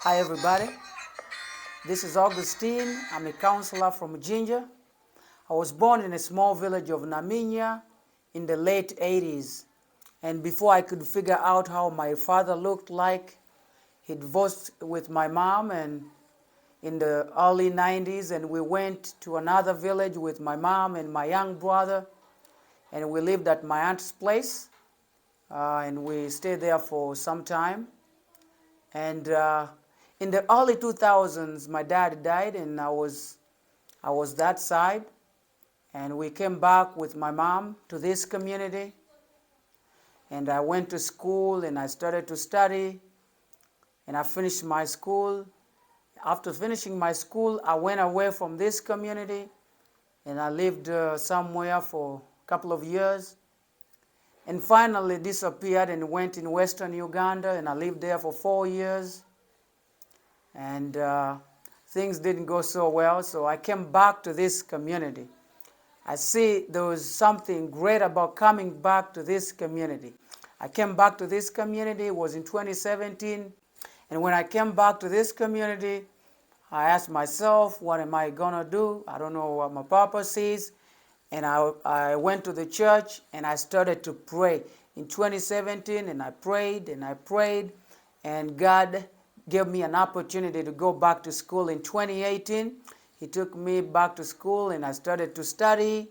Hi everybody, this is Augustine. I'm a counselor from Ginger. I was born in a small village of Naminya in the late 80s. And before I could figure out how my father looked like, he divorced with my mom and in the early 90s, and we went to another village with my mom and my young brother, and we lived at my aunt's place, and we stayed there for some time. And in the early 2000s, my dad died, and I was that side. And we came back with my mom to this community. And I went to school, and I started to study, and I finished my school. After finishing my school, I went away from this community, and I lived somewhere for a couple of years. And finally disappeared and went in Western Uganda, and I lived there for 4 years. And things didn't go so well, so I came back to this community. I see there was something great about coming back to this community. I came back to this community, it was in 2017, and when I came back to this community, I asked myself, what am I gonna do? I don't know what my purpose is. And I went to the church and I started to pray in 2017, and I prayed and I prayed, and God gave me an opportunity to go back to school in 2018. He took me back to school and I started to study,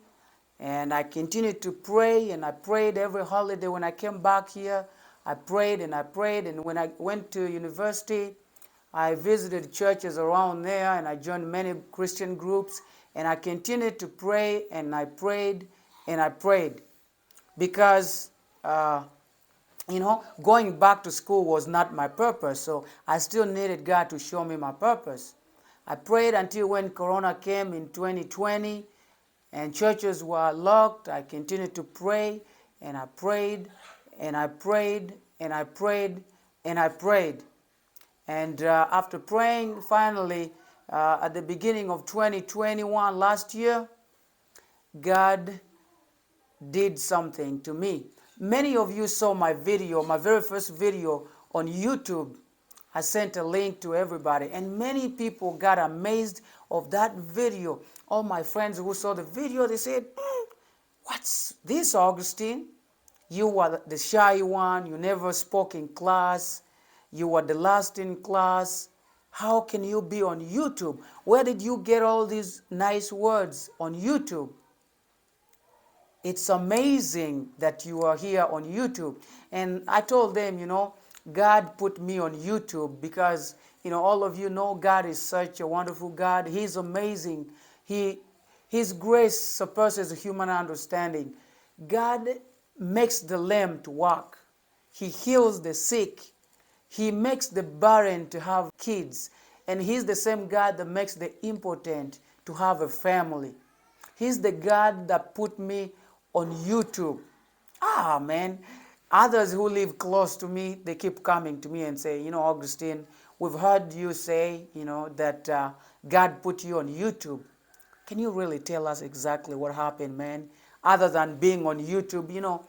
and I continued to pray, and I prayed every holiday when I came back here. I prayed and I prayed, and when I went to university, I visited churches around there, and I joined many Christian groups, and I continued to pray, and I prayed and I prayed because going back to school was not my purpose, so I still needed God to show me my purpose. I prayed until when Corona came in 2020 and churches were locked. I continued to pray, and I prayed and I prayed and I prayed and I prayed. And after praying, finally, at the beginning of 2021, last year, God did something to me. Many of you saw my video, my very first video on YouTube. I sent a link to everybody, and many people got amazed of that video. All my friends who saw the video, they said, what's this, Augustine? You were the shy one, you never spoke in class, you were the last in class. How can you be on YouTube? Where did you get all these nice words on YouTube? It's amazing that you are here on YouTube. And I told them, God put me on YouTube because, all of you know God is such a wonderful God. He's amazing. His grace surpasses human understanding. God makes the lame to walk. He heals the sick. He makes the barren to have kids. And He's the same God that makes the impotent to have a family. He's the God that put me on YouTube. Man. Others who live close to me, they keep coming to me and say, Augustine, we've heard you say, that God put you on YouTube. Can you really tell us exactly what happened, man? Other than being on YouTube,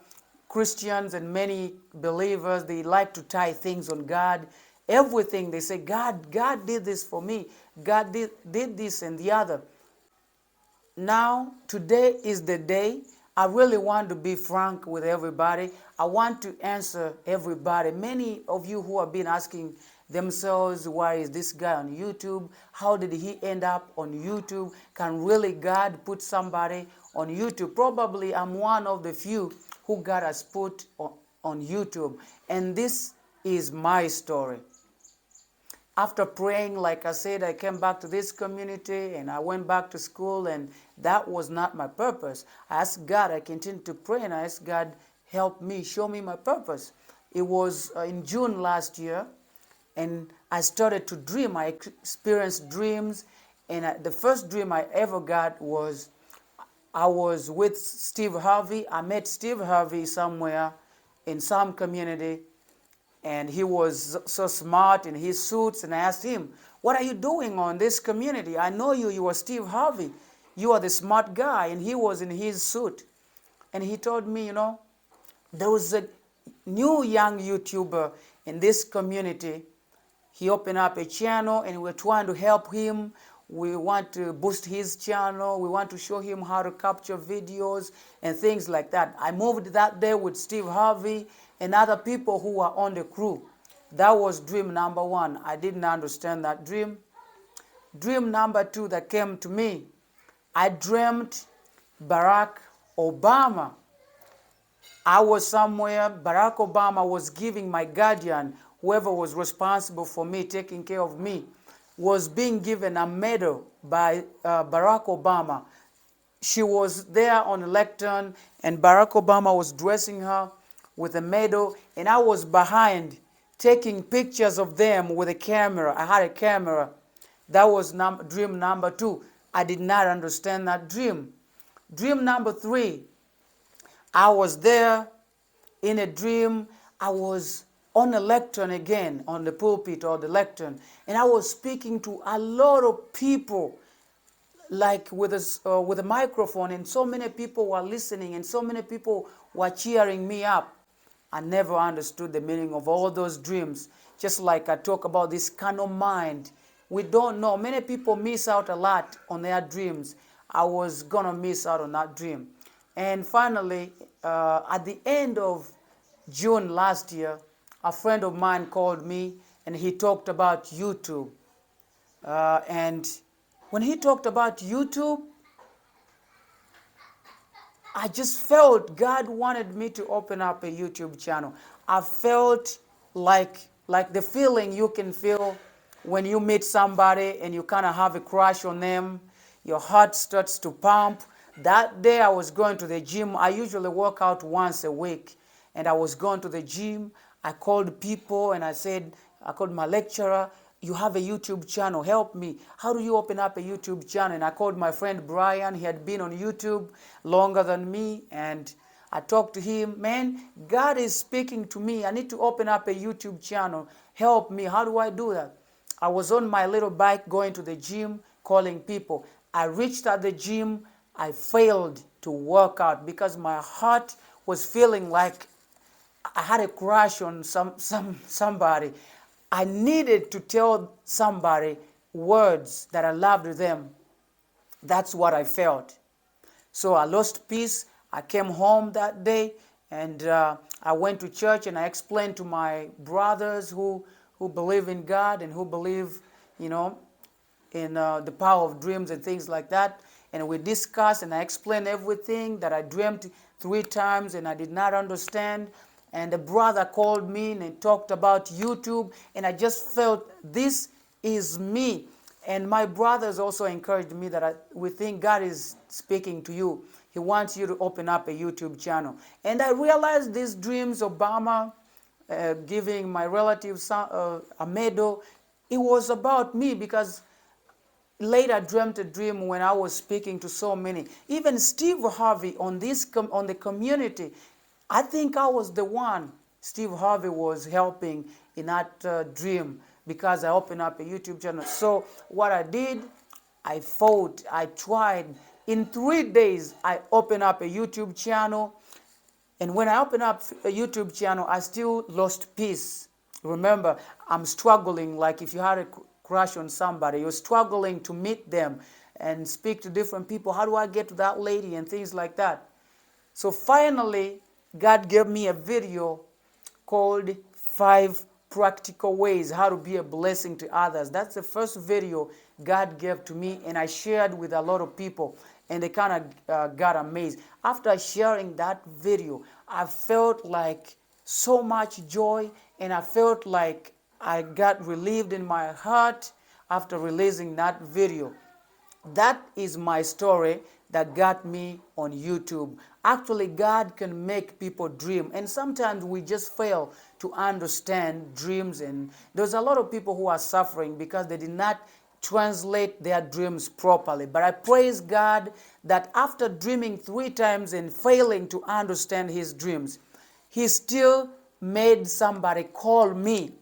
Christians and many believers, they like to tie things on God. Everything, they say, God did this for me. God did this and the other. Now, today is the day. I really want to be frank with everybody. I want to answer everybody. Many of you who have been asking themselves, why is this guy on YouTube? How did he end up on YouTube? Can really God put somebody on YouTube? Probably I'm one of the few who God has put on YouTube. And this is my story. After praying, like I said, I came back to this community and I went back to school, and that was not my purpose. I asked God, I continued to pray, and I asked God, help me, show me my purpose. It was in June last year, and I started to dream. I experienced dreams, and the first dream I ever got was I was with Steve Harvey. I met Steve Harvey somewhere in some community, and he was so smart in his suits, and I asked him, what are you doing on this community? I know you are Steve Harvey. You are the smart guy, and he was in his suit. And he told me, there was a new young YouTuber in this community. he opened up a channel and we're trying to help him. We want to boost his channel. We want to show him how to capture videos and things like that. I moved that day with Steve Harvey and other people who were on the crew. That was dream number one. I didn't understand that dream. Dream number two that came to me, I dreamt Barack Obama. I was somewhere, Barack Obama was giving my guardian, whoever was responsible for me, taking care of me, was being given a medal by Barack Obama. She was there on the lectern, and Barack Obama was dressing her with a medal, and I was behind taking pictures of them with a camera. I had a camera. That was dream number two. I did not understand that dream. Dream number three, I was there in a dream. I was on a lectern again, on the pulpit or the lectern, and I was speaking to a lot of people, like with a microphone, and so many people were listening, and so many people were cheering me up. I never understood the meaning of all those dreams. Just like I talk about this carnal mind, we don't know. Many people miss out a lot on their dreams. I was gonna miss out on that dream. And finally, at the end of June last year, a friend of mine called me and he talked about YouTube. And when he talked about YouTube, I just felt God wanted me to open up a YouTube channel. I felt like the feeling you can feel when you meet somebody and you kind of have a crush on them. Your heart starts to pump. That day I was going to the gym. I usually work out once a week. And I was going to the gym. I called people and I called my lecturer, you have a YouTube channel, help me. How do you open up a YouTube channel? And I called my friend Brian. He had been on YouTube longer than me. And I talked to him, man, God is speaking to me. I need to open up a YouTube channel. Help me. How do I do that? I was on my little bike going to the gym, calling people. I reached at the gym. I failed to work out because my heart was feeling like I had a crush on somebody. I needed to tell somebody words that I loved them. That's what I felt. So I lost peace. I came home that day and I went to church and I explained to my brothers who believe in God and who believe, in the power of dreams and things like that. And we discussed and I explained everything that I dreamt 3 times and I did not understand. And the brother called me and talked about YouTube, and I just felt this is me. And my brothers also encouraged me that we think God is speaking to you. He wants you to open up a YouTube channel. And I realized these dreams, Obama giving my relatives a medal, it was about me because later I dreamt a dream when I was speaking to so many. Even Steve Harvey on the community, I think I was the one Steve Harvey was helping in that dream because I opened up a YouTube channel. So what I did, I fought, I tried. In 3 days, I opened up a YouTube channel. And when I opened up a YouTube channel, I still lost peace. Remember, I'm struggling, like if you had a crush on somebody, you're struggling to meet them and speak to different people. How do I get to that lady and things like that? So finally, God gave me a video called 5 Practical Ways How to Be a Blessing to Others. That's the first video God gave to me, and I shared with a lot of people, and they kind of got amazed. After sharing that video, I felt like so much joy, and I felt like I got relieved in my heart after releasing that video. That is my story that got me on YouTube. Actually, God can make people dream. And sometimes we just fail to understand dreams. And there's a lot of people who are suffering because they did not translate their dreams properly. But I praise God that after dreaming 3 times and failing to understand his dreams, he still made somebody call me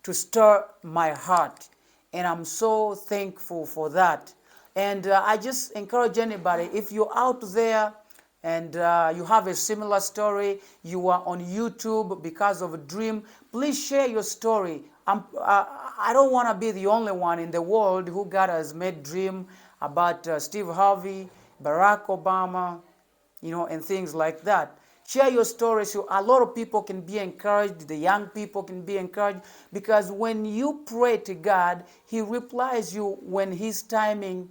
to stir my heart. And I'm so thankful for that. And I just encourage anybody, if you're out there and you have a similar story, you are on YouTube because of a dream, please share your story. I don't want to be the only one in the world who God has made dream about Steve Harvey, Barack Obama, and things like that. Share your story so a lot of people can be encouraged, the young people can be encouraged, because when you pray to God, He replies you when His timing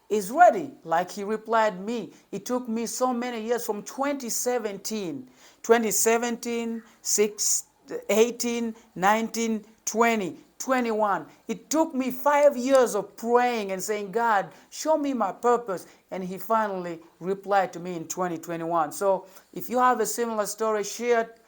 is ready. Like He replied me. It took me so many years from 2017, 6, 18, 19, 20, 21. It took me 5 years of praying and saying, God, show me my purpose. And He finally replied to me in 2021. So if you have a similar story, share it.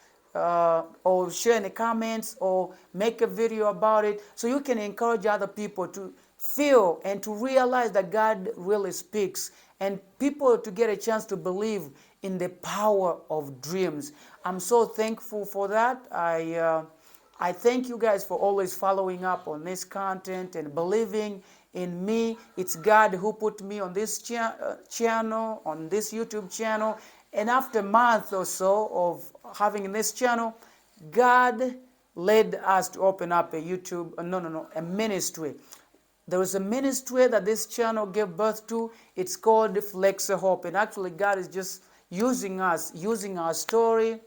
Or share in the comments or make a video about it so you can encourage other people to feel and to realize that God really speaks, and people to get a chance to believe in the power of dreams. I'm so thankful for that. I thank you guys for always following up on this content and believing in me. It's God who put me on this channel, on this YouTube channel. And after a month or so of having this channel, God led us to open up a a ministry. There is a ministry that this channel gave birth to. It's called Flexyhope. And actually, God is just using us, using our story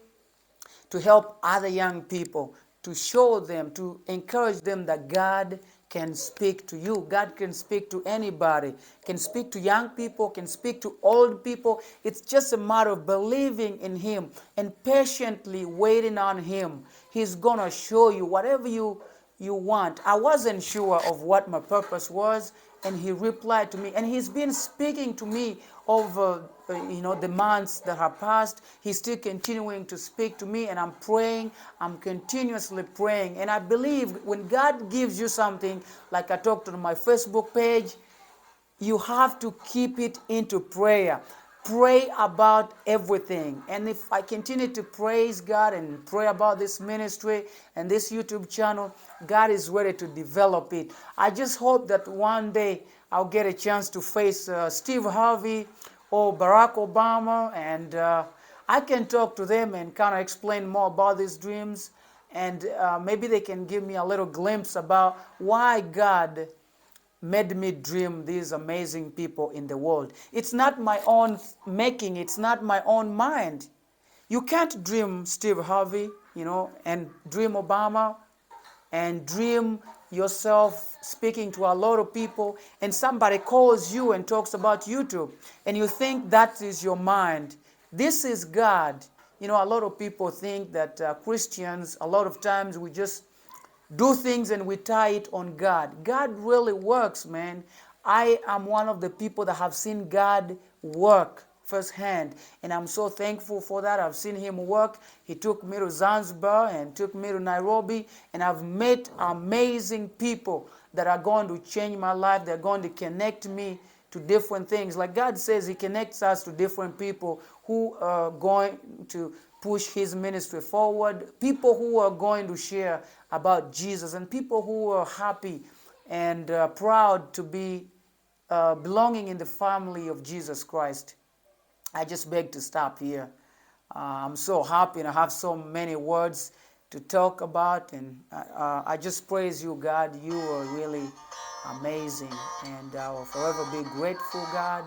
to help other young people, to show them, to encourage them that God can speak to you. God can speak to anybody, can speak to young people, can speak to old people. It's just a matter of believing in Him and patiently waiting on Him. He's going to show you whatever you want. I wasn't sure of what my purpose was, and He replied to me, and He's been speaking to me over the months that have passed. He's still continuing to speak to me, and I'm praying. I'm continuously praying, and I believe when God gives you something, like I talked on my Facebook page, you have to keep it into prayer. Pray about everything. And if I continue to praise God and pray about this ministry and this YouTube channel, God is ready to develop it. I just hope that one day I'll get a chance to face Steve Harvey or Barack Obama, and I can talk to them and kind of explain more about these dreams, and maybe they can give me a little glimpse about why God made me dream these amazing people in the world. It's not my own making. It's not my own mind. You can't dream Steve Harvey, and dream Obama, and dream yourself speaking to a lot of people, and somebody calls you and talks about YouTube, and you think that is your mind. This is God. A lot of people think that Christians, a lot of times we just do things and we tie it on God. God really works, man. I am one of the people that have seen God work firsthand, and I'm so thankful for that. I've seen Him work. He took me to Zanzibar and took me to Nairobi, and I've met amazing people that are going to change my life. They're going to connect me to different things. Like God says, He connects us to different people who are going to push His ministry forward, people who are going to share about Jesus, and people who are happy and proud to be belonging in the family of Jesus Christ. I just beg to stop here. I'm so happy, and I have so many words to talk about, and I just praise you, God. You are really amazing, and I will forever be grateful, God.